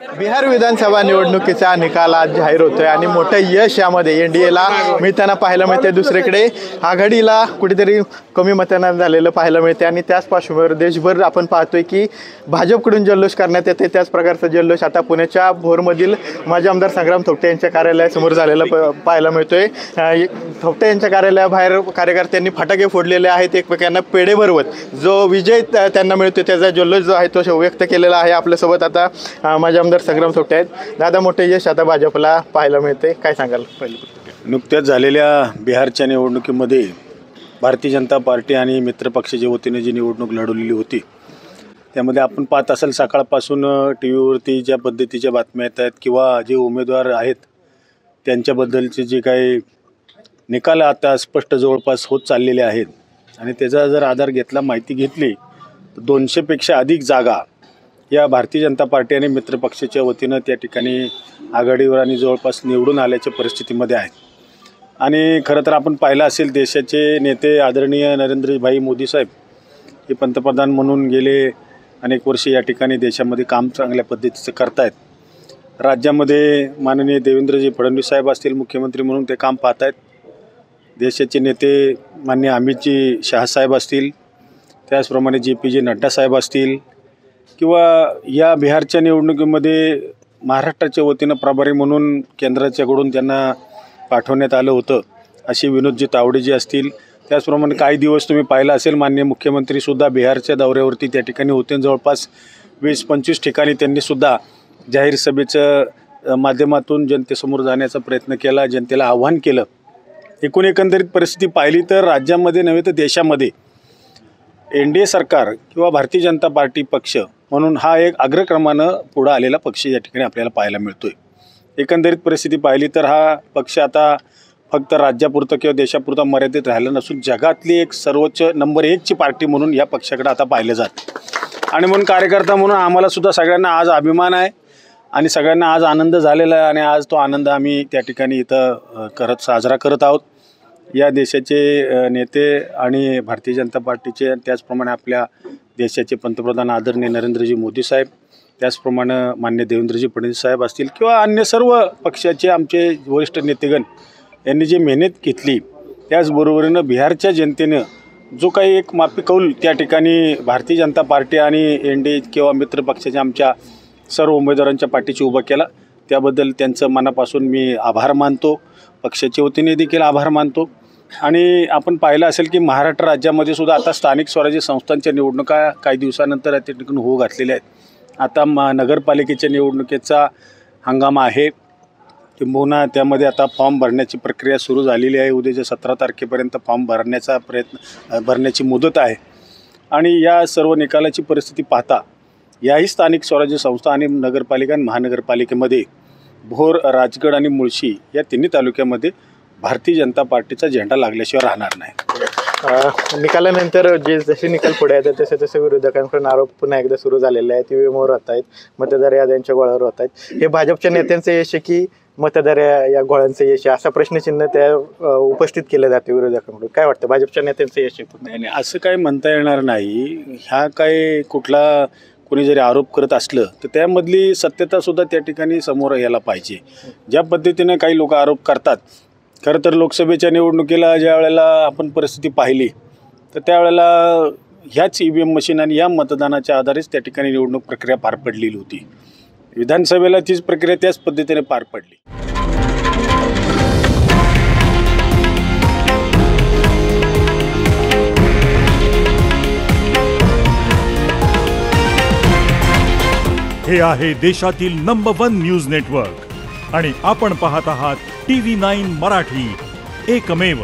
बिहार विधानसभा निवडणुकीचा निकाल आज जाहीर होतोय आणि मोठं यश यामध्ये एनडीएला मिळताना पाहायला मिळते। दुसरीकडे आघाडीला कुठेतरी कमी मतदान झालेलं पाहायला मिळते आणि त्याच पार्श्वभूमीवर देशभर आपण पाहतोय की भाजपकडून जल्लोष करण्यात येते। त्याच प्रकारचा जल्लोष आता पुण्याच्या भोरमधील माजी आमदार संग्राम थोपटे यांच्या कार्यालयासमोर झालेला पाहायला मिळतोय। थोपटे यांच्या कार्यालयाबाहेर कार्यकर्त्यांनी फटाके फोडलेले आहेत, एकमेकांना पेढे भरवत जो विजय त्यांना मिळतो त्याचा जल्लोष जो आहे तो व्यक्त केलेला आहे। आपल्यासोबत आता माजी आमदार संग्राम थोपटे आहेत। दादा, मोठे यश आता भाजपला पाहायला मिळते, काय सांगाल? नुकत्याच झालेल्या बिहारच्या निवडणुकीमध्ये भारतीय जनता पार्टी आणि मित्रपक्षाच्या वतीने जी निवडणूक लढवलेली होती त्यामध्ये आपण पाहत असाल सकाळपासून टी व्हीवरती ज्या पद्धतीच्या बातम्या येत आहेत किंवा जे उमेदवार आहेत त्यांच्याबद्दलचे जे काही निकाल आता स्पष्ट जवळपास होत चाललेले आहेत आणि त्याचा जर आधार घेतला, माहिती घेतली तर 200पेक्षा अधिक जागा या भारतीय जनता पार्टी आणि मित्रपक्षाच्या वतीनं त्या ठिकाणी आघाडीवर आणि जवळपास निवडून आल्याच्या परिस्थितीमध्ये आहेत। आणि खरं तर आपण पाहिलं असेल देशाचे नेते आदरणीय नरेंद्रभाई मोदी साहेब हे पंतप्रधान म्हणून गेले अनेक वर्ष या ठिकाणी देशामध्ये काम चांगल्या पद्धतीचं करतायत। राज्यामध्ये माननीय देवेंद्रजी फडणवीस साहेब असतील मुख्यमंत्री म्हणून ते काम पाहत आहेत। देशाचे नेते माननीय अमितजी शाह साहेब असतील, त्याचप्रमाणे JPJ नड्डा साहेब असतील किंवा या बिहारच्या निवडणुकीमध्ये महाराष्ट्राच्या वतीनं प्रभारी म्हणून केंद्राच्याकडून त्यांना पाठवण्यात आलं होतं अशी विनोदजी तावडेजी असतील। त्याचप्रमाणे काही दिवस तुम्ही पाहिलं असेल माननीय मुख्यमंत्रीसुद्धा बिहारच्या दौऱ्यावरती त्या ठिकाणी होते। जवळपास 20-25 ठिकाणी त्यांनीसुद्धा जाहीर सभेचं माध्यमातून जनतेसमोर जाण्याचा प्रयत्न केला, जनतेला आव्हान केलं। एकंदरीत परिस्थिती पाहिली तर राज्यामध्ये नव्हे तर देशामध्ये NDA सरकार किंवा भारतीय जनता पार्टी पक्ष म्हणून हा एक अग्रक्रमानं पुढं आलेला पक्ष या ठिकाणी आपल्याला पाहायला मिळतोय। एकंदरीत परिस्थिती पाहिली तर हा पक्ष आता फक्त राज्यापुरतं किंवा देशापुरता मर्यादित राहिला नसून जगातली एक सर्वोच्च नंबर 1ची पार्टी म्हणून या पक्षाकडे आता पाहिलं जातं। आणि म्हणून कार्यकर्ता म्हणून आम्हाला सुद्धा सगळ्यांना आज अभिमान आहे आणि सगळ्यांना आज आनंद झालेला आहे आणि आज तो आनंद आम्ही त्या ठिकाणी इथं साजरा करत आहोत। या देशाचे नेते आणि भारतीय जनता पार्टीचे त्याचप्रमाणे आपल्या देशाचे पंतप्रधान आदरणीय नरेंद्रजी मोदी साहेब, त्याचप्रमाणे मान्य देवेंद्रजी फडणवीस साहेब असतील किंवा अन्य सर्व पक्षाचे आमचे वरिष्ठ नेतेगण यांनी जी मेहनत घेतली, त्याचबरोबरीनं बिहारच्या जनतेनं जो काही एक माफी कौल त्या ठिकाणी भारतीय जनता पार्टी आणि NDA किंवा मित्रपक्षाच्या आमच्या सर्व उमेदवारांच्या पाठीशी उभा केला, त्याबद्दल त्यांचं मनापासून मी आभार मानतो, पक्षाच्या वतीने देखील आभार मानतो। आणि आपण पाहिलं असेल की महाराष्ट्र राज्यामध्ये सुद्धा आता स्थानिक स्वराज्य संस्थांच्या निवडणुका काही दिवसानंतर त्या ठिकाणी होऊ घातलेल्या आहेत। आता नगरपालिकेच्या निवडणुकीचा हंगाम आहे, किंबहुना त्यामध्ये आता फॉर्म भरण्याची प्रक्रिया सुरू झालेली आहे। उद्याच्या 17 तारखेपर्यंत फॉर्म भरण्याची मुदत आहे आणि या सर्व निकालाची परिस्थिती पाहता याही स्थानिक स्वराज्य संस्था आणि नगरपालिका आणि महानगरपालिकेमध्ये भोर, राजगड आणि मुळशी या तिन्ही तालुक्यामध्ये भारतीय जनता पार्टीचा झेंडा लागल्याशिवाय राहणार नाही। निकालानंतर जसे निकाल पुढे येतात तसे विरोधकांकडून आरोप पुन्हा एकदा सुरू झालेले आहेत, ईव्हीएमवर होत आहेत, मतदार याद्यांच्या गोळ्यावर होत आहेत। हे भाजपच्या नेत्यांचं यश आहे की मतदार या गोळ्यांचं यश आहे, असा प्रश्नचिन्ह त्या उपस्थित केलं जाते विरोधकांकडून। काय वाटतं, भाजपच्या नेत्यांचं यश आहे? नाही, असं काही म्हणता येणार नाही। ह्या काय कुठला कोणी जरी आरोप करत असलं तर त्यामधली सत्यतासुद्धा त्या ठिकाणी समोर यायला पाहिजे। ज्या पद्धतीनं काही लोक आरोप करतात, खरं तर लोकसभेच्या निवडणुकीला ज्या वेळेला आपण परिस्थिती पाहिली तर त्यावेळेला ह्याच EVM मशीन आणि या मतदानाच्या आधारेच त्या ठिकाणी निवडणूक प्रक्रिया पार पडलेली होती। विधानसभेला तीच प्रक्रिया त्याच पद्धतीने पार पडली। हे आहे देशातील नंबर 1 न्यूज नेटवर्क आणि आपण पाहत आहात TV9 मराठी, एकमेव।